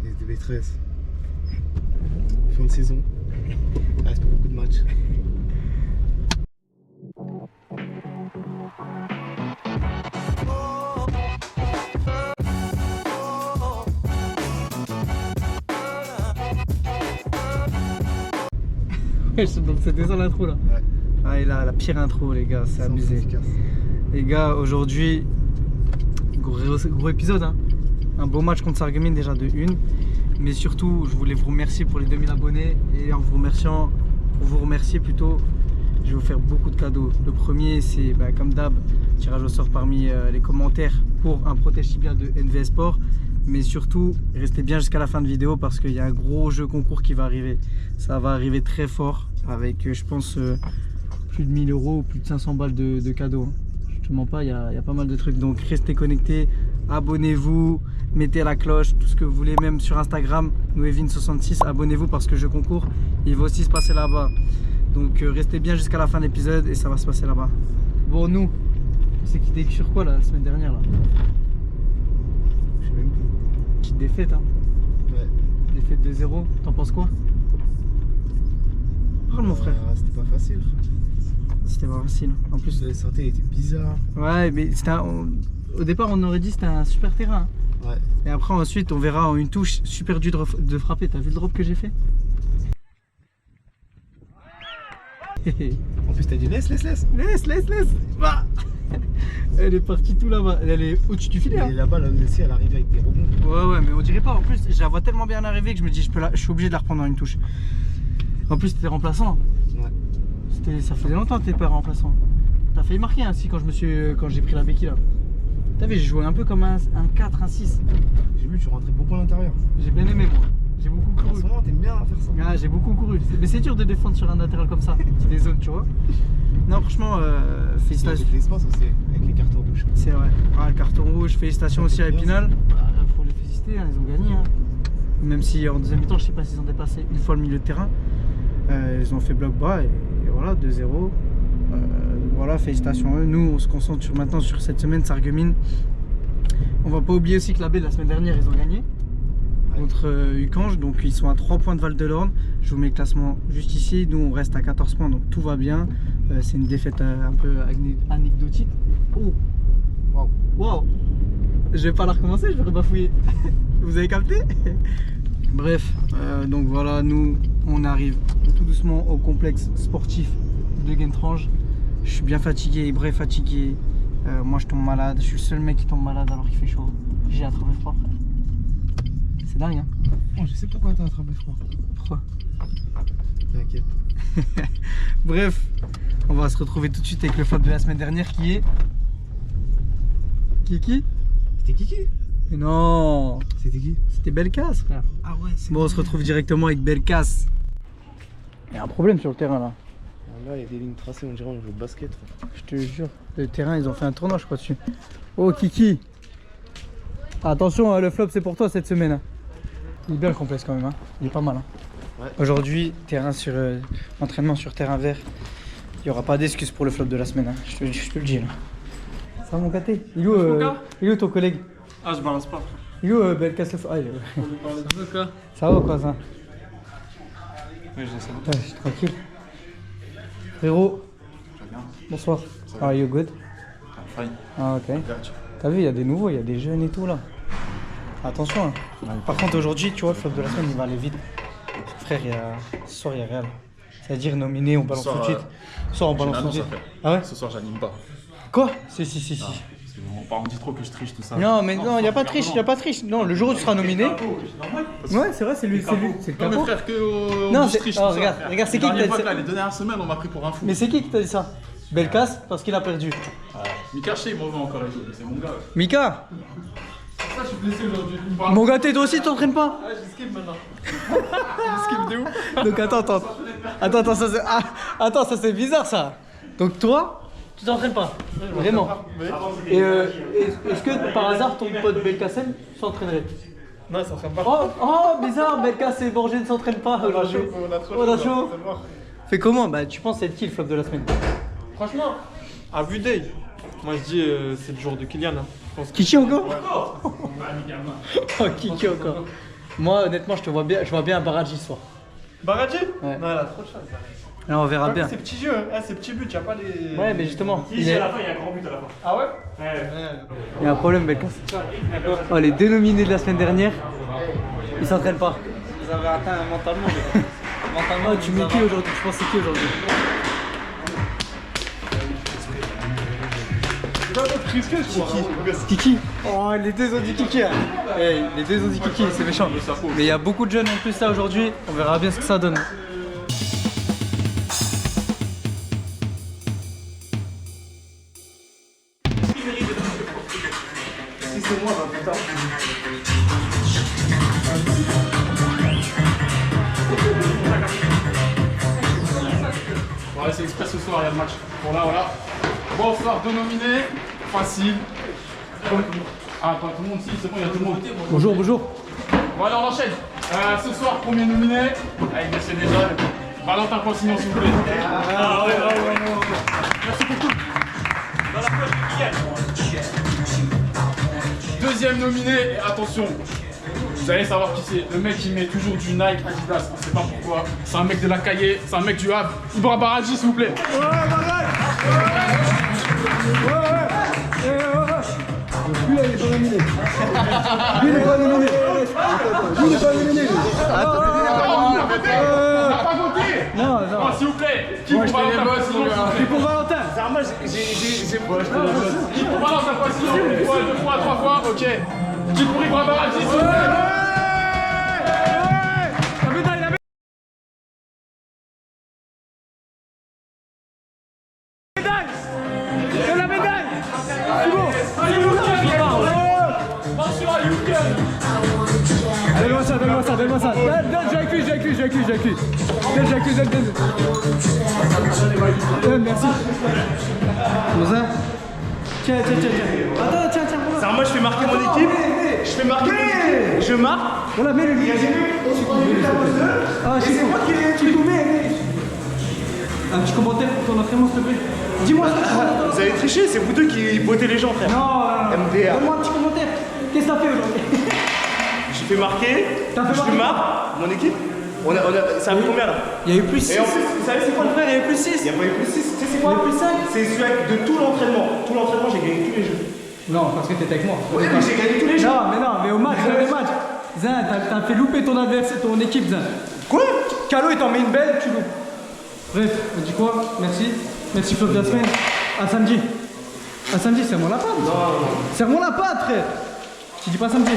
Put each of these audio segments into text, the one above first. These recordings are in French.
Les DB13. Fin de saison. Il reste pas beaucoup de matchs. Donc c'était ça l'intro là. Ouais. Ah, et là, la pire intro les gars, c'est abusé. Les gars, aujourd'hui, gros épisode hein. Un beau match contre Sarreguemines déjà de 1. Mais surtout, je voulais vous remercier pour les 2000 abonnés. Et en vous remerciant, pour vous remercier plutôt, je vais vous faire beaucoup de cadeaux. Le premier, c'est comme d'hab, tirage au sort parmi les commentaires pour un protège tibia de NVS Sport. Mais surtout, restez bien jusqu'à la fin de vidéo parce qu'il y a un gros jeu concours qui va arriver. Ça va arriver très fort avec, je pense, plus de 1000 euros ou plus de 500 balles de cadeaux. Je te mens pas, il y a pas mal de trucs. Donc restez connectés, abonnez-vous, mettez la cloche, tout ce que vous voulez, même sur Instagram, Noévin66, abonnez-vous parce que jeu concours, il va aussi se passer là-bas. Donc restez bien jusqu'à la fin de l'épisode et ça va se passer là-bas. Bon, nous, c'est qui t'es sur quoi la semaine dernière là? Je sais même plus. Petite défaite hein. Ouais. Défaite de 0, t'en penses quoi? Parle mon frère. C'était pas facile. C'était pas facile. En plus, La santé était bizarre. ouais, mais au départ on aurait dit c'était un super terrain. Ouais. Et après ensuite on verra en une touche super dur de frapper. T'as vu le drop que j'ai fait? En plus, t'as dit laisse. Laisse. Bah. Elle est partie tout là-bas. Elle est au-dessus du filet. Hein. Et là-bas, là aussi, elle arrive avec des rebonds. Ouais, mais on dirait pas. En plus, je la vois tellement bien arriver que je me dis, je suis obligé de la reprendre en une touche. En plus, t'étais remplaçant. Ouais. Ça faisait longtemps que t'étais pas remplaçant. T'as failli marquer ainsi quand j'ai pris la béquille là. T'as vu, j'ai joué un peu comme un 4, un 6. J'ai vu, tu rentrais beaucoup à l'intérieur. J'ai bien aimé moi. J'ai beaucoup En couru. ce moment, t'aimes bien faire ça. Ah, j'ai beaucoup couru. Mais c'est dur de défendre sur un latéral comme ça. C'est des zones, tu vois. Non, franchement, félicitations. Avec l'espace aussi, avec les cartons rouges. C'est vrai. Ah, le carton rouge, félicitations aussi à Épinal. Faut les féliciter, hein, ils ont gagné. Hein. Même si en deuxième mi-temps, je sais pas s'ils ont dépassé une fois le milieu de terrain. Ils ont fait bloc bas et voilà, 2-0. Voilà, félicitations à eux. Nous, on se concentre maintenant sur cette semaine, Sarreguemines. On va pas oublier aussi que la baie, la semaine dernière, ils ont gagné contre Ucange, donc ils sont à 3 points de Val-de-Lorne. Je vous mets le classement juste ici. Nous, on reste à 14 points, donc tout va bien. C'est une défaite un peu anecdotique. Oh, wow. Je vais pas la recommencer, je vais rebafouiller. Vous avez capté? Bref, donc voilà, nous, on arrive tout doucement au complexe sportif de Guentrange. Je suis bien fatigué, Ibra est fatigué. Moi, je tombe malade. Je suis le seul mec qui tombe malade alors qu'il fait chaud. J'ai attrapé froid, frère. C'est dingue, hein? Oh, je sais pourquoi t'as attrapé froid. Pourquoi? T'inquiète. Bref, on va se retrouver tout de suite avec le flop de la semaine dernière qui est... Qui? C'était Kiki? Mais non, C'était qui? c'était Belkas, frère. Ah ouais, c'est Bon, on se retrouve directement avec Belkas. Il y a un problème sur le terrain là. Là, il y a des lignes tracées, on dirait on joue au basket. Je te jure, le terrain, ils ont fait un tournoi, je crois, dessus. Oh, Kiki. Attention, le flop, c'est pour toi cette semaine. Hein. Il est bien le complexe quand même, hein. Il est pas mal. Hein. Ouais. Aujourd'hui, entraînement sur terrain vert. Il n'y aura pas d'excuse pour le flop de la semaine, hein. Je te le dis là. Ça va mon gâté? Il est où ton collègue? Ah, je balance pas. Il est où Belkas le flop? Ah, il est où? Ça va ou quoi ça? Oui, je sais. Ouais, je suis tranquille. Frérot, bonsoir. Are you good? Fine. Ah, ok. T'as vu, il y a des nouveaux, il y a des jeunes et tout là. Attention. Hein. Par contre, aujourd'hui, tu vois, le flop de la semaine, il va aller vite. Frère, ce soir, il y a Real. C'est-à-dire nominé, on balance tout de suite. Ce soir, on balance tout de suite. Ah ouais? Ce soir, j'anime pas. Quoi? Si. On dit trop que je triche tout ça. Non, mais non, il n'y a pas de triche, Non, le jour où tu seras nominé. Ouais, c'est vrai, c'est lui, c'est le Non, mais capot. frère, que Non, je triche tout oh, ça. regarde, c'est qui qui t'a dit ça? Les dernières semaines, on m'a pris pour un fou. Mais c'est qui t'a dit ça? Belkas, parce qu'il a perdu. Mika, je sais, il m'en veut encore et tout, mais c'est mon gars. Mika, Ça, je suis blessé aujourd'hui. mon gars, toi aussi, tu t'entraînes pas? Ah, je skip maintenant. Je skip de ouf. Donc attends, ça c'est bizarre ça. Donc toi, tu t'entraînes pas, vraiment. Et est-ce que par hasard ton pote Belkacem s'entraînerait? Non, ça ne pas. Oh bizarre, Belkas et Borgé ne s'entraînent pas aujourd'hui. On a chaud. Fais comment? Bah tu penses c'est qui le flop de la semaine? Franchement, à vue d'œil, moi je dis c'est le jour de Kylian. Hein. Je pense que... Kiki encore? Oh Kiki encore. Moi, honnêtement, je vois bien un Baraji ce soir. Baraji? Ouais. Non, elle a trop de chance. Là, on verra bien. C'est petits jeux, hein, c'est petits buts, y'a pas les. Ouais, mais justement, Si, si, à la fin, il y a un grand but à la fin. Ah ouais? il y a un problème, Belkans. Oh, les deux nominés de la semaine dernière, ils s'entraînent pas. Vous avez atteint mentalement, les gars. Oh, tu mets qui aujourd'hui? Tu penses c'est qui aujourd'hui? Kiki. Oh, les deux ont dit Kiki. Hein. Hey, les deux ont dit Kiki, c'est méchant. Mais il y a beaucoup de jeunes en plus là aujourd'hui. On verra bien ce que ça donne. Si c'est moi, bah putain. Voilà, c'est express ce soir, il y a le match. Voilà, voilà. Bon, ce soir, deux nominés. Facile. Ah, pas tout le monde, si, c'est bon, il y a tout le monde. Bonjour, bonjour. Bon, allez, on enchaîne. Ce soir, premier nominé. Ah, il essaie déjà. Valentin Consignon, s'il vous plaît. Ah ouais, Merci beaucoup. dans la poche du billet. Deuxième nominé, et attention, vous allez savoir qui c'est. Le mec qui met toujours du Nike, Adidas, on sait pas pourquoi. C'est un mec de la Caillé, c'est un mec du Havre. Ibra Baraji, s'il vous plaît. On n'a pas voté. Non, non. Oh, s'il vous plaît. Qui pour Valentin Consignon, s'il vous plaît. Pour Valentin. Moi, j'ai. Qui pour Valentin Consignon, une fois, deux fois, trois fois, ok. Qui pour Ibra Baraji, s'il vous plaît. Donne-moi ça. Donne, merci. Moussa. Tiens. Attends, tiens. C'est moi, je fais marquer mon équipe. Je fais marquer mon équipe. Je marque. Voilà, mets le lien. Ah, tu mets. Un petit commentaire pour ton entraînement, s'il te plaît. Dis-moi ce que tu vois. Vous avez triché, c'est vous deux qui votez les gens, frère. Non, MDR. donne-moi un petit commentaire. Qu'est-ce que t'as fait aujourd'hui? Je fais marquer. T'as fait Je marquer marque mon équipe. Ça a fait combien là? Il y a eu plus 6. Et en plus, vous savez c'est quoi le frère? Il y a eu plus 6. Il n'y a pas eu plus 6. Tu sais c'est quoi? Il y a eu plus 5. C'est celui de tout l'entraînement. Tout l'entraînement, j'ai gagné tous les jeux. Non, parce que t'étais avec moi. Oui, mais j'ai gagné tous les jeux. Non, mais au match, Zin, t'as fait louper ton adversaire, ton équipe, Zin. Quoi? Calo, il t'en met une belle, tu loupes. Bref, on dit quoi? Merci Claude de la semaine. À samedi. À samedi, serre-moi la patte. Non. Serre-moi la patte, frère. Tu dis pas samedi?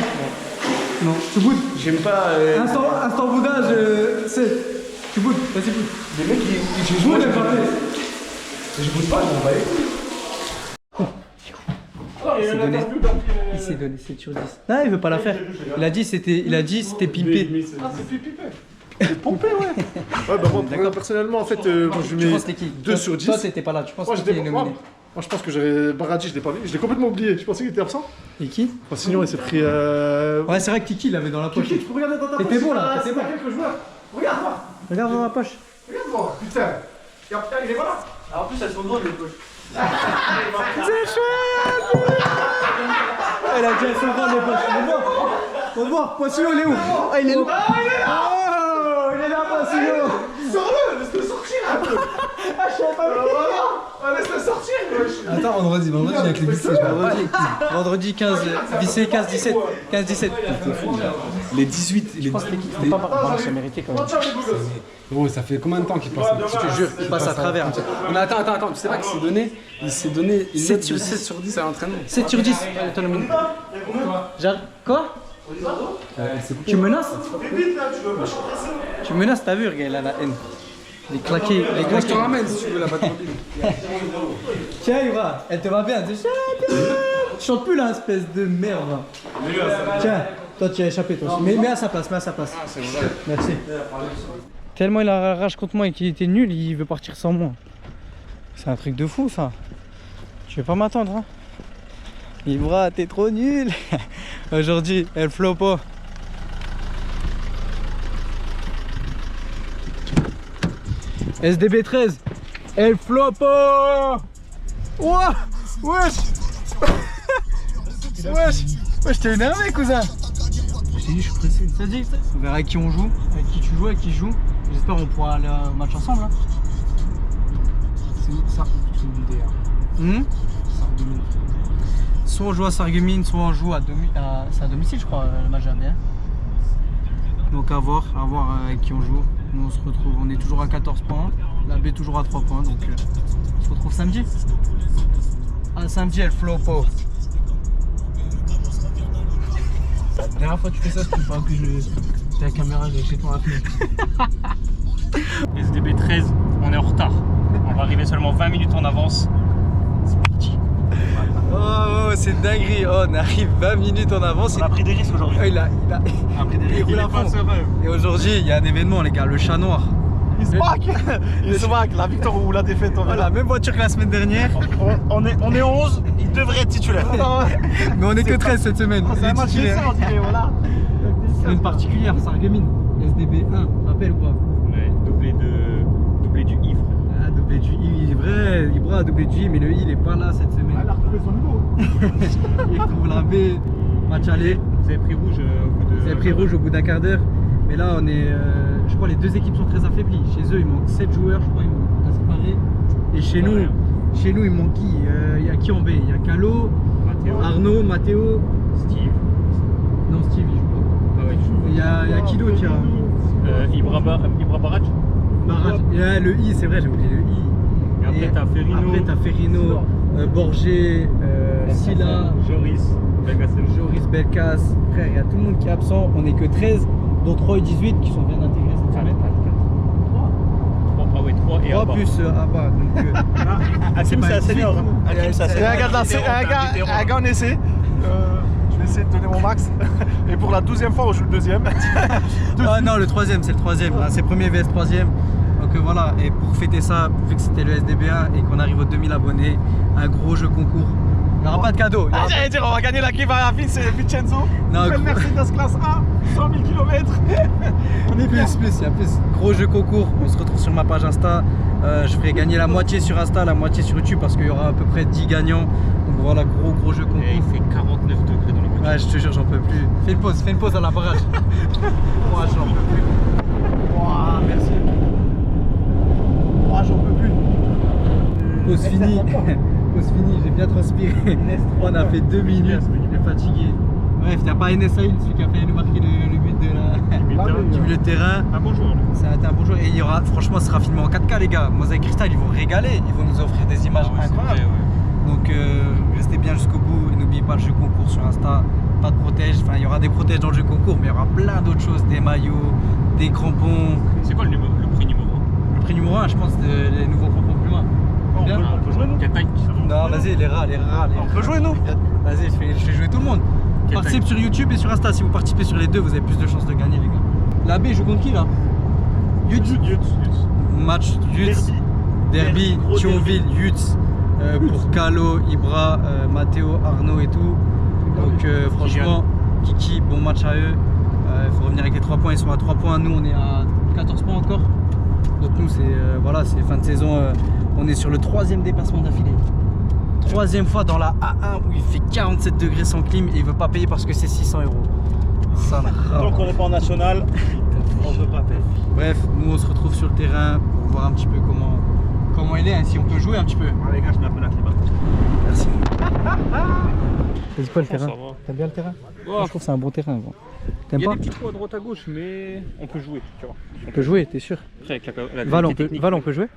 Non, tu boudes. J'aime pas. Instant boudage, c'est. Tu boudes, vas-y, boude. Les mecs, ils Boude, elle parlait. Je bouge pas, je m'en bats les couilles. Il s'est donné 7 sur 10. Non, il veut pas la faire. Il a dit c'était pimpé. Ah, c'est plus pipé. Pompé, ouais. Ouais, bah moi, personnellement, en fait, moi, je Tu mets penses c'était qui? 2 sur 10. Toi, t'étais pas là. Tu penses Moi, que c'était moi, nominé? moi, je pense que j'avais Baraji, je l'ai pas vu. Je l'ai complètement oublié. Je pensais qu'il était absent. Et qui? Sinon, il s'est pris. Ouais, c'est vrai que Kiki l'avait dans la poche. Tu peux regarder dans ta poche. T'étais bon là, t'étais bon. quelques joueurs. Regarde-moi. Regarde dans la poche. Regarde-moi. Putain. Regarde, putain, il est voilà. En plus, elles sont drôles les poches. C'est chouette. Elle a déjà son grand les poches. On va voir. Poissillon, il est où? Ah, il est là. Oh, il est là, Poissillon. Sors-le, laisse-le sortir un peu. Ah, je savais pas. Laisse-le sortir. Attends, vendredi avec les lycées, vendredi 15, lycée 15-17. 15-17. Les 18, les C'était pas par c'est mérité quand même. Gros, ça fait combien de temps qu'il passe? Je te jure, Il passe à travers. Mais attends, tu sais pas qu'il s'est donné une 7 note sur de 10. 7 sur 10 à l'entraînement. 7 sur 10. Attends, quoi? Tu menaces? Tu menaces, t'as vu, regarde, il a la haine. Les claqués, les Moi je te claqués. ramène si tu veux la batte mobile. Tiens, Ivra, elle te va bien. Tu chantes plus là, espèce de merde. Tiens, toi tu as échappé toi aussi. Mets à sa place, Merci. Tellement il a la rage contre moi et qu'il était nul, il veut partir sans moi. C'est un truc de fou ça. Je vais pas m'attendre hein. Ivra, t'es trop nul. Aujourd'hui, elle flop pas. SDB 13, elle flop pas. Ouah, wesh. Wesh, t'es énervé cousin. Je t'ai dit, je suis pressé. Ça dit, on verra avec qui on joue, avec qui tu joues, avec qui je joue. J'espère qu'on pourra aller au match ensemble. Hein. C'est ça, c'est une idée. Sarreguemines. Soit on joue à Sarreguemines, soit on joue c'est à domicile, je crois, le match jamais. Donc à voir avec qui on joue. Nous on se retrouve, on est toujours à 14 points, la B toujours à 3 points, donc on se retrouve samedi. Ah, samedi, elle flopo. La dernière fois que tu fais ça, c'est pas que j'ai la caméra, j'ai chez toi à la fenêtre. SDB 13, on est en retard. On va arriver seulement 20 minutes en avance. C'est parti. Oh, c'est dinguerie, on arrive 20 minutes en avance. On a pris des risques aujourd'hui. Il a pris des risques. roule à fond. Et aujourd'hui, il y a un événement, les gars, le chat noir. Il se back. Il se back, la victoire ou la défaite. On Voilà, même voiture que la semaine dernière. on est 11, il devrait être titulaire. Mais on est que 13 cette semaine. C'est un match d'essai, on dirait, voilà. Semaine particulière, Sarreguemines. SDB 1, rappelle ou pas? Ouais, doublé du I, frère. Ah, doublé du I, c'est vrai, Ibra a doublé du I, mais le I il est pas là cette semaine. Elle a retrouvé son niveau. Il retrouve la B, match aller. Vous avez pris rouge au bout de. Vous avez pris rouge au bout d'un quart d'heure. Mais là, on est. Je crois les deux équipes sont très affaiblies. Chez eux, il manque 7 joueurs, je crois, ils manquent Asparé. Et chez nous, il manque qui? Il y a qui en B? Il y a Calo, Arnaud, Matteo, Steve. Non, Steve, il joue pas. Ah ouais, Il y a qui d'autre? Ibra Baraj. Barrage. Yeah, le I, c'est vrai, j'ai oublié le I. Et après, t'as Ferrino. Après, t'as Ferrino, Borgé, Silla, Joris, Belkacem. Joris Belkas. Frère, il y a tout le monde qui est absent. On n'est que 13, dont 3 et 18 qui sont bien intégrés cette semaine. 3 et 3 Abba. plus Abba. Donc, Hakim, c'est un senior. Hakim, c'est un senior. Un gars en essai. Je vais essayer de donner mon max. Et pour la 12e fois, on joue le deuxième. Ah non, le troisième, c'est le troisième. Ah, c'est premier vs troisième. Donc voilà, et pour fêter ça, vu que c'était le SDB1 et qu'on arrive aux 2000 abonnés, un gros jeu concours. Il n'y aura pas de cadeau. J'allais dire, on va gagner la Kiva Rafine, c'est Vincenzo. Non, Nouvelle Mercedes classe A, 100 000 km. On est plus, il y a plus. Gros jeu concours, on se retrouve sur ma page Insta. Je ferai gagner la moitié sur Insta, la moitié sur YouTube parce qu'il y aura à peu près 10 gagnants. Donc voilà, gros jeu concours. Et il fait 49 degrés dans la voiture. Ouais, je te jure, j'en peux plus. Fais une pause à la barrage. Moi, j'en peux plus. Ouah, merci. Ouah, j'en peux plus. Pause finie. Pause finie, j'ai bien transpiré. On a fait 2 minutes, il est fatigué. Bref, il n'y a pas Enes Saïd, celui qui a fait nous marquer le but du milieu de terrain. Un bon joueur. Ça a été un bon joueur. Et il y aura, franchement, ce sera filmé en 4K, les gars. Mosaïque Cristal, ils vont régaler. Ils vont nous offrir des images incroyables. Donc, restez bien jusqu'au bout. Et n'oubliez pas le jeu concours sur Insta. Pas de protège. Enfin, il y aura des protèges dans le jeu concours, mais il y aura plein d'autres choses. Des maillots, des crampons. C'est quoi le prix numéro 1? Le prix numéro 1, je pense, les nouveaux crampons Puma. On peut jouer nous? Quelle taille? Non, vas-y, les rats. On peut jouer, nous? Vas-y, je fais jouer tout le monde. Participe sur YouTube et sur Insta. Si vous participez sur les deux, vous avez plus de chances de gagner, les gars. La B, je joue contre qui là? Yutz. Match Yutz. Derby, Thionville, Yutz. Pour Calo, Ibra, Matteo, Arnaud et tout. Donc franchement, Kiki, bon match à eux. Il faut revenir avec les 3 points. Ils sont à 3 points. Nous, on est à 14 points encore. Donc nous, c'est voilà, c'est fin de saison. On est sur le 3e déplacement d'affilée. 3e fois dans la A1 où il fait 47 degrés sans clim et il veut pas payer parce que c'est 600 €. Ça Donc on n'est pas en national, on veut pas payer. Bref, nous on se retrouve sur le terrain pour voir un petit peu comment il est, hein, si on peut jouer un petit peu. Les gars, je mets un peu la clim. Merci. C'est quoi le terrain? Ça va. T'aimes bien le terrain? Ouais. Moi, je trouve que c'est un bon terrain. Bon. Il T'aimes y a pas? des petits trous à droite à gauche, mais on peut jouer, tu vois. On peut jouer, t'es sûr? Après, avec la Val, on technique, peut jouer?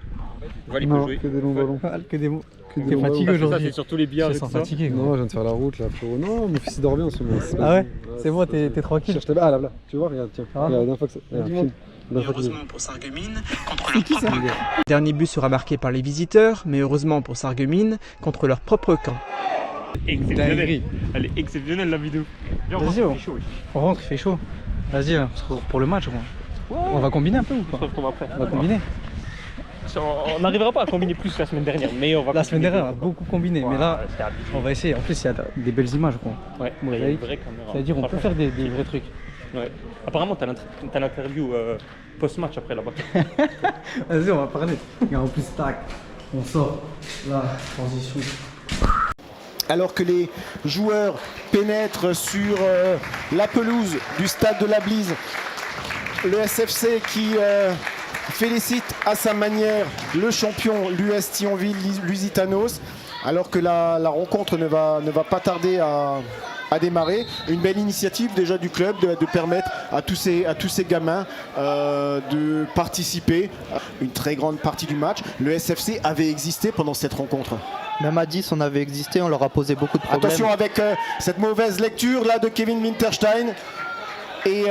Val, il peut jouer. que des longs ballons. Que des mots. Que des T'es longs fatigué ballons. Ça, aujourd'hui? c'est surtout les billards et Je tout sens ça. fatigué. Non, je viens de faire la route là, frérot. Non, mon fils il dort bien en ce moment. Ah ouais? C'est bon, t'es tranquille? Cherche ah là, tu vois, regarde, tiens. Ah. Regarde, la dernière fois que ça. Regarde, filme. La dernière fois que j'ai- Pour Sarreguemines, contre leur propre... Le dernier but sera marqué par les visiteurs, mais heureusement pour Sarreguemines, contre leur propre camp. Exceptionnelle. Elle est exceptionnelle la vidéo. Viens, Vas-y, on on fait chaud. On rentre, il fait chaud. Vas-y, on se retrouve pour le match, gros. On va combiner un peu ou On pas? se retrouve après. On va combiner. On n'arrivera pas à combiner plus la semaine dernière, mais on va. La semaine combiner. dernière, on a beaucoup combiné, mais là, c'était habitué. on va essayer. En plus, il y a des belles images, gros. Ouais, il y a une vraie caméra. C'est-à-dire, on peut faire des vrais trucs. Ouais. Apparemment, t'as l'interview post-match après là-bas. Vas-y, on va parler. Et en plus, tac, on sort. Là, transition. Alors que les joueurs pénètrent sur la pelouse du stade de la Blise, le SFC qui félicite à sa manière le champion, l'US Thionville Lusitanos, alors que la rencontre ne va pas tarder à démarrer. Une belle initiative déjà du club de permettre à tous ces gamins de participer à une très grande partie du match. Le SFC avait existé pendant cette rencontre. Même à 10, on avait existé, on leur a posé beaucoup de problèmes. Attention avec cette mauvaise lecture là de Kevin Winterstein et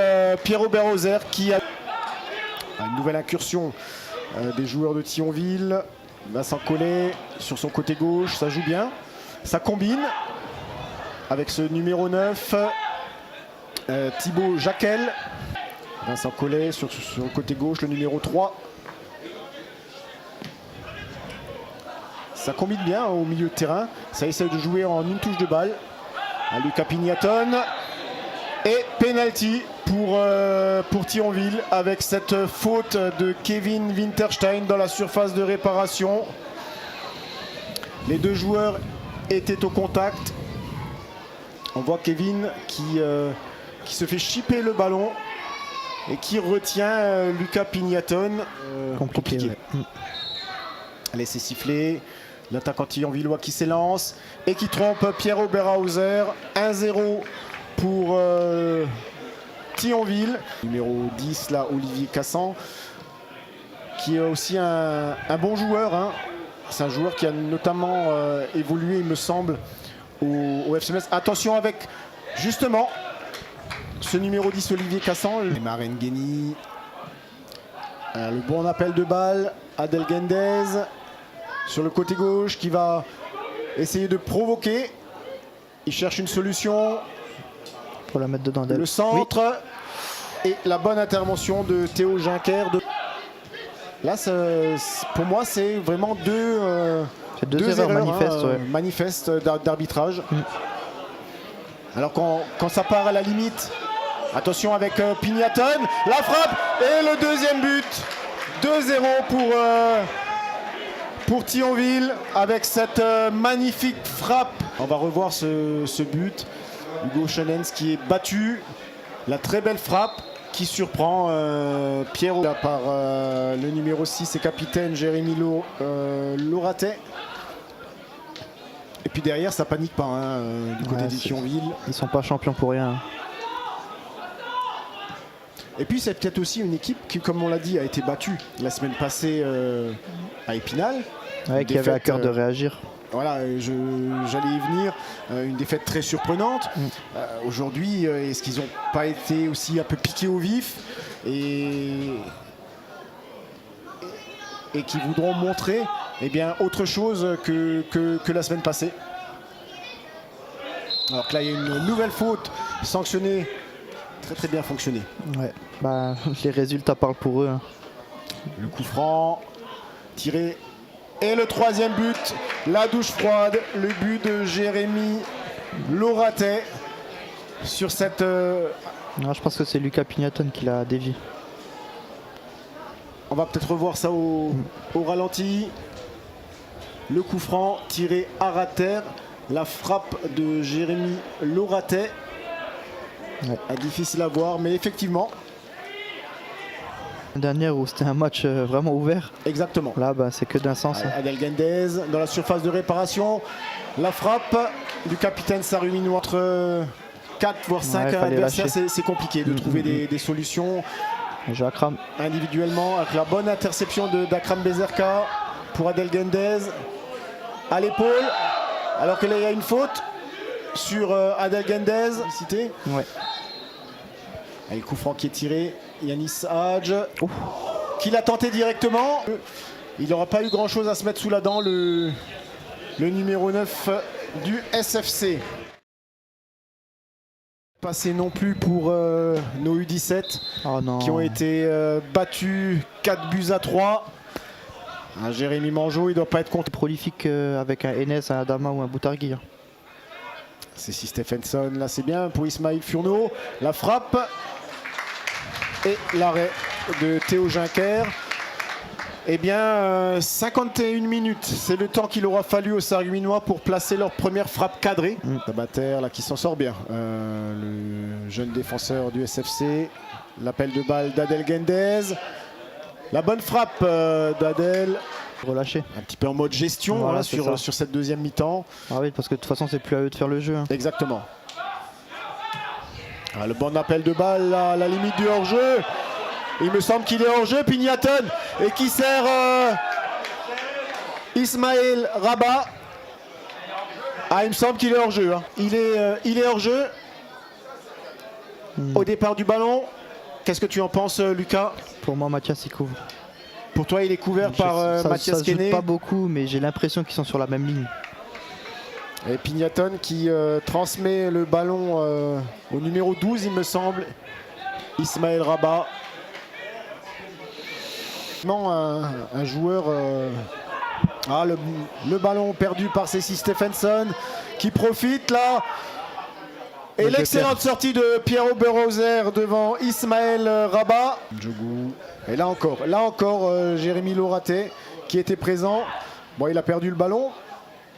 Pierrot Berrozer qui a une nouvelle incursion des joueurs de Thionville. Vincent Collet sur son côté gauche, ça joue bien, ça combine avec ce numéro 9, Thibaut Jacquel. Vincent Collet sur le côté gauche, le numéro 3. Ça combine bien au milieu de terrain. Ça essaie de jouer en une touche de balle. À Lucas Pignaton. Et penalty pour Thionville avec cette faute de Kevin Winterstein dans la surface de réparation. Les deux joueurs étaient au contact. On voit Kevin qui se fait chipper le ballon et qui retient Lucas Pignaton. Compliqué. Ouais. Allez, c'est sifflé. L'attaquant thionvillois qui s'élance et qui trompe Pierrot Berhauser. 1-0 pour Thionville. Numéro 10, là, Olivier Cassan, qui est aussi un bon joueur. Hein. C'est un joueur qui a notamment évolué, il me semble, au FC Metz. Attention avec, justement, ce numéro 10, Olivier Cassan. Maren Guény. Le bon appel de balle. Adel Gendez sur le côté gauche qui va essayer de provoquer. Il cherche une solution. Pour la mettre dedans. Le centre. Oui. Et la bonne intervention de Théo Juncker. Là, pour moi, c'est vraiment deux erreurs manifestes, ouais. Manifestes d'arbitrage. Alors quand ça part à la limite, attention avec Pignaton, la frappe et le deuxième but. 2-0 pour Thionville avec cette magnifique frappe. On va revoir ce but. Hugo Chenens qui est battu. La très belle frappe qui surprend Pierrot par le numéro 6 et capitaine Jérémy Loratet. Et puis derrière, ça panique pas du côté de Thionville. Ils sont pas champions pour rien. Et puis c'est peut-être aussi une équipe qui, comme on l'a dit, a été battue la semaine passée à Épinal. Ouais, qui avait à cœur de réagir. Voilà, j'allais y venir. Une défaite très surprenante. Aujourd'hui, est-ce qu'ils n'ont pas été aussi un peu piqués au vif et qui voudront montrer autre chose que la semaine passée. Alors que là, il y a une nouvelle faute sanctionnée. Très bien fonctionné. Ouais, les résultats parlent pour eux. Hein. Le coup franc tiré et le troisième but, la douche froide, le but de Jérémy Loratet sur cette... Non, je pense que c'est Lucas Pignaton qui l'a dévié. On va peut-être revoir ça au ralenti. Le coup franc tiré à ras de terre, la frappe de Jérémy Loratet. Ouais. Difficile à voir, mais effectivement. La dernière où c'était un match vraiment ouvert. Exactement. Là, c'est que d'un sens. Adel Gendez dans la surface de réparation. La frappe du capitaine Sarumino entre 4 voire 5 adversaires. C'est compliqué de trouver des solutions. Akram. Individuellement, avec la bonne interception d'Akram Bezerka pour Adel Gendez. À l'épaule. Alors que là, il y a une faute sur Adel Gendez. Ouais. Et le coup franc qui est tiré, Yanis Hadj, qui l'a tenté directement. Il n'aura pas eu grand chose à se mettre sous la dent, le numéro 9 du SFC. Passé non plus pour nos U17 qui ont été battus 4-3. Jérémy Mangeot, il ne doit pas être contre. Prolifique avec un Enes, un Adama ou un Boutargui. C'est si Stephenson, là c'est bien pour Ismaïl Furneaux. La frappe et l'arrêt de Théo Juncker. Eh bien, 51 minutes, c'est le temps qu'il aura fallu aux Sarregueminois pour placer leur première frappe cadrée. Tabater là qui s'en sort bien, le jeune défenseur du SFC. L'appel de balle d'Adel Gendez. La bonne frappe d'Adel. Relâché. Un petit peu en mode gestion voilà, sur cette deuxième mi-temps. Ah oui, parce que de toute façon, c'est plus à eux de faire le jeu. Hein. Exactement. Ah, le bon appel de balle là, à la limite du hors-jeu. Il me semble qu'il est hors-jeu, Pignaton, et qui sert Ismaël Rabat. Ah, il me semble qu'il est hors-jeu. Hein. Il est hors-jeu. Au départ du ballon. Qu'est-ce que tu en penses, Lucas? Pour moi, Mathias, il couvre. Pour toi, il est couvert par Mathias Kené. Pas beaucoup, mais j'ai l'impression qu'ils sont sur la même ligne. Et Pignaton qui transmet le ballon au numéro 12, il me semble. Ismaël Rabat. Un joueur... le ballon perdu par Cécile Stephenson qui profite là. Et l'excellente sortie de Pierre Oberhauser devant Ismaël Rabat. Et là encore, Jérémy Loraté qui était présent. Bon, il a perdu le ballon.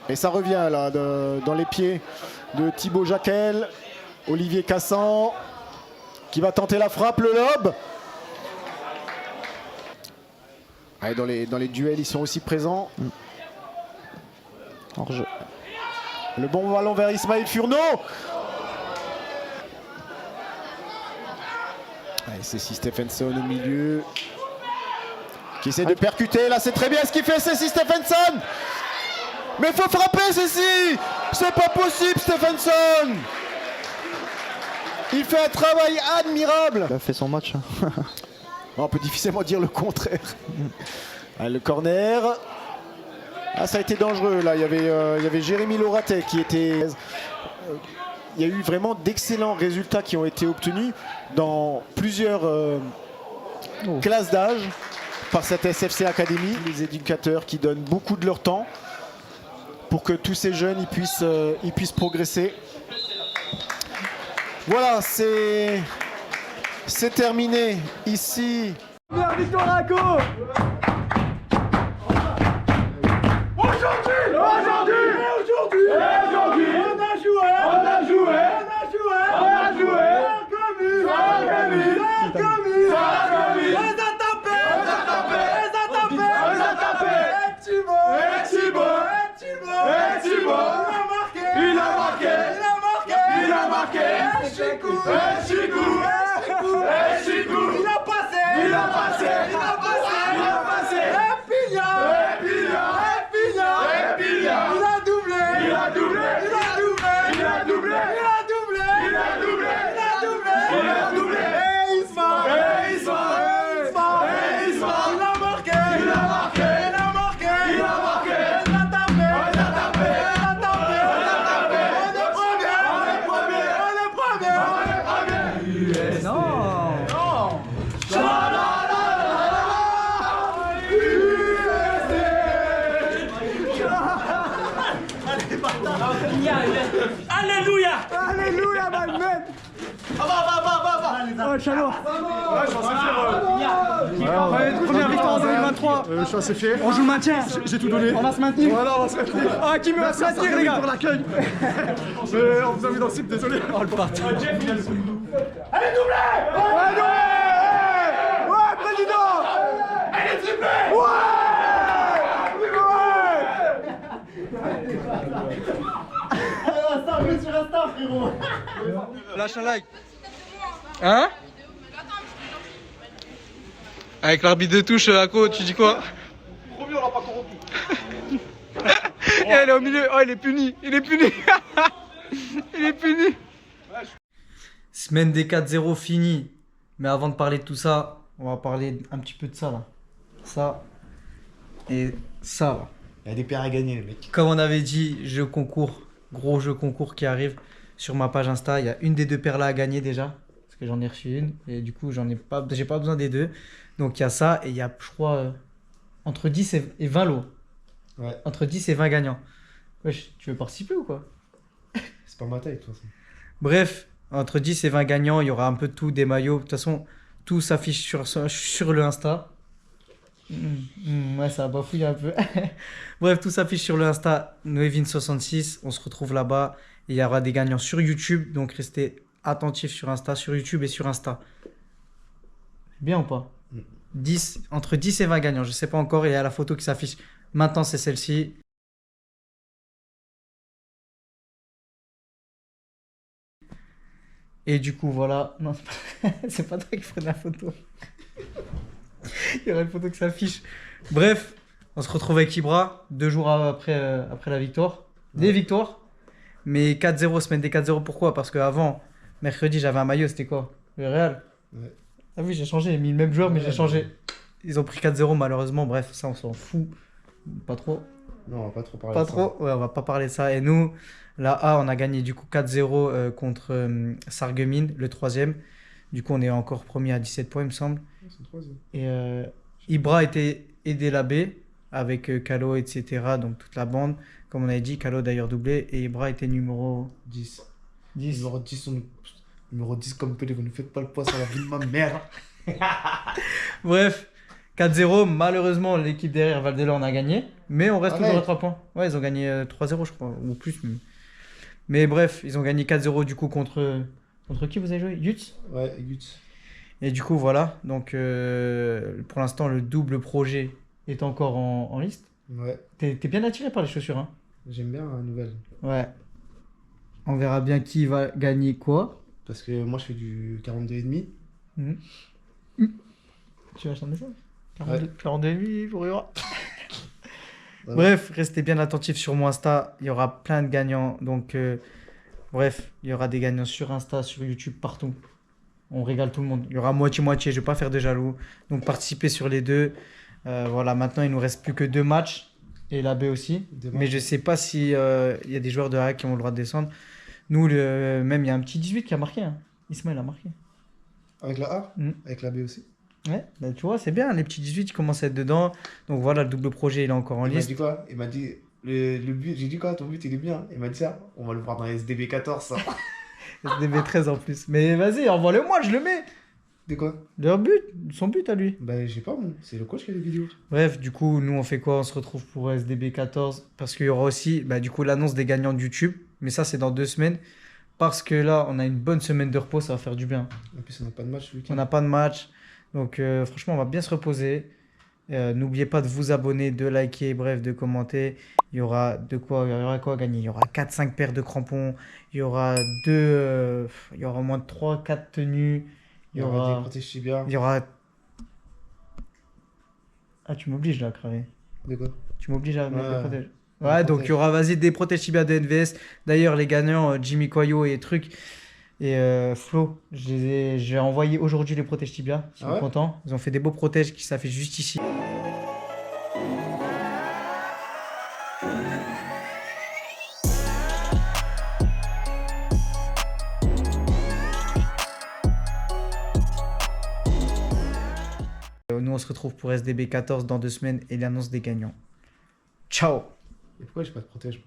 Et ça revient là dans les pieds de Thibaut Jacquel. Olivier Cassan qui va tenter la frappe, le lob. Allez, dans les duels, ils sont aussi présents. Hors-jeu. Le bon ballon vers Ismaël Furneaux. C'est Stephenson au milieu qui essaie de percuter. Là, c'est très bien ce qu'il fait, c'est Stephenson. Mais il faut frapper, Cécile. C'est pas possible, Stephenson. Il fait un travail admirable. Il a fait son match. Hein. On peut difficilement dire le contraire. Le corner. Ah, ça a été dangereux. Là, il y avait Jérémy Loraté qui était... Il y a eu vraiment d'excellents résultats qui ont été obtenus dans plusieurs classes d'âge par cette SFC Academy. Les éducateurs qui donnent beaucoup de leur temps pour que tous ces jeunes ils puissent progresser. Voilà, c'est terminé ici. Première victoire à Go. Alléluia! Alléluia, my man! Oh, chaleur! Première victoire en 2023. Je suis assez fier. On joue le maintien. J'ai tout donné. On va se maintenir. Voilà, on va se maintenir. Ah, qui me va se maintenir, les gars? Pour l'accueil. Mais on vous a mis dans le cible, désolé. Oh, le parti. Allez, doublé! Ouais, président! Elle est triplée! Lâche un like. Hein? Avec l'arbitre de touche, Ako, tu dis quoi? Promis, on l'a pas corrompu. Et elle est au milieu. Oh, il est puni. Il est puni. Il est puni. Semaine des 4-0 finie. Mais avant de parler de tout ça, on va parler un petit peu de ça là. Ça et ça là. Il y a des paires à gagner, les mecs. Comme on avait dit, jeu concours, gros jeu concours qui arrive sur ma page Insta. Il y a une des deux paires là à gagner déjà. Parce que j'en ai reçu une. Et du coup, j'ai pas besoin des deux. Donc il y a ça et il y a, je crois, entre 10 et 20 lots. Ouais. Entre 10 et 20 gagnants. Wesh, tu veux participer ou quoi? C'est pas ma taille, de toute façon. Bref, entre 10 et 20 gagnants, il y aura un peu de tout, des maillots. De toute façon, tout s'affiche sur le Insta. Ouais, ça a bafouillé un peu. Bref, tout s'affiche sur le Insta Noévin66. On se retrouve là-bas. Il y aura des gagnants sur YouTube. Donc, restez attentifs sur Insta, sur YouTube et sur Insta. Bien ou pas? 10, entre 10 et 20 gagnants. Je ne sais pas encore. Il y a la photo qui s'affiche. Maintenant, c'est celle-ci. Et du coup, voilà. Non, c'est pas toi qui ferais la photo. Il y aura une photo qui s'affiche. Bref, on se retrouve avec Ibra 2 jours après la victoire. Des victoires. Mais 4-0, semaine des 4-0. Pourquoi? Parce qu'avant, mercredi, j'avais un maillot. C'était quoi? Le Real. Ouais. Ah oui, j'ai changé. J'ai mis le même joueur, mais j'ai changé. Ils ont pris 4-0 malheureusement. Bref, ça, on s'en fout. Pas trop. Non, on va pas trop parler Pas de ça. trop. Ouais, on va pas parler de ça. Et nous, la A, on a gagné du coup 4-0 contre Sarreguemines, le 3e. Du coup, on est encore premier à 17 points, il me semble. C'est le 3e. Et Ibra était aidé la B avec Calo, etc. Donc toute la bande. Comme on avait dit, Calo d'ailleurs doublé. Et Ibra était numéro 10. 10. Numéro 10 comme Pelé, vous ne faites pas le poids sur la vie de ma mère. Bref, 4-0. Malheureusement, l'équipe derrière Valdelor, on a gagné. Mais on reste Ah ouais. toujours à 3 points. Ouais, ils ont gagné 3-0, je crois. Ou plus. Mais bref, ils ont gagné 4-0 du coup contre qui vous avez joué? Yutz? Ouais, Guts. Et du coup, voilà. Donc, pour l'instant, le double projet est encore en liste. Ouais, T'es bien attiré par les chaussures, hein? j'aime bien la nouvelle. Ouais. On verra bien qui va gagner quoi. Parce que moi, je fais du 42,5. Tu vas acheter ça? Ouais. 42,5 pour Yura. Ouais. Bref, restez bien attentifs sur mon Insta. Il y aura plein de gagnants. Donc, bref, il y aura des gagnants sur Insta, sur YouTube, partout. On régale tout le monde. Il y aura moitié-moitié. Je ne vais pas faire de jaloux. Donc, participez sur les deux. Voilà, maintenant, il nous reste plus que 2 matchs. Et la B aussi. Mais je ne sais pas s'il y a des joueurs de A qui ont le droit de descendre. Nous, même, il y a un petit 18 qui a marqué. Hein. Ismaël a marqué. Avec la A Mm. Avec la B aussi. Ouais, bah, tu vois, c'est bien. Les petits 18 qui commencent à être dedans. Donc, voilà, le double projet, il est encore en Il m'a liste. dit quoi? Il m'a dit le but. J'ai dit quoi? Ton but il est bien. Il m'a dit ça. On va le voir dans les SDB 14. Ça. SDB 13 en plus. Mais vas-y, envoie-le-moi, je le mets. De quoi? Son but à lui. Bah, je sais pas, moi. C'est le coach qui a les vidéos. Bref, du coup, nous, on fait quoi? On se retrouve pour SDB 14. Parce qu'il y aura aussi, bah, du coup, l'annonce des gagnants de YouTube. Mais ça, c'est dans 2 semaines. Parce que là, on a une bonne semaine de repos. Ça va faire du bien. En plus, on n'a pas de match ce On week-end. n'a pas de match. Donc, franchement, on va bien se reposer. N'oubliez pas de vous abonner, de liker, bref, de commenter. Il y aura quoi à gagner? Il y aura 4-5 paires de crampons. Il y aura il y aura au moins 3-4 tenues. Il y aura des protèges tibia. Il y aura... Ah, tu m'obliges là à craver. De quoi? Tu m'obliges à mettre des Ouais. protèges. Des Ouais, donc protèges. il y aura, vas-y, des protèges tibia de NVS. D'ailleurs, les gagnants, Jimmy Coyo et trucs. Et Flo, j'ai envoyé aujourd'hui les protèges tibia. Ils sont Ah ouais? contents. Ils ont fait des beaux protèges qui s'affichent juste ici. Nous, on se retrouve pour SDB 14 dans 2 semaines et l'annonce des gagnants. Ciao! Et pourquoi j'ai pas de protège?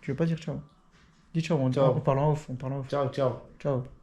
Tu veux pas dire ciao? Dis ciao, Ciao. on parle en off. Ciao, ciao. Ciao.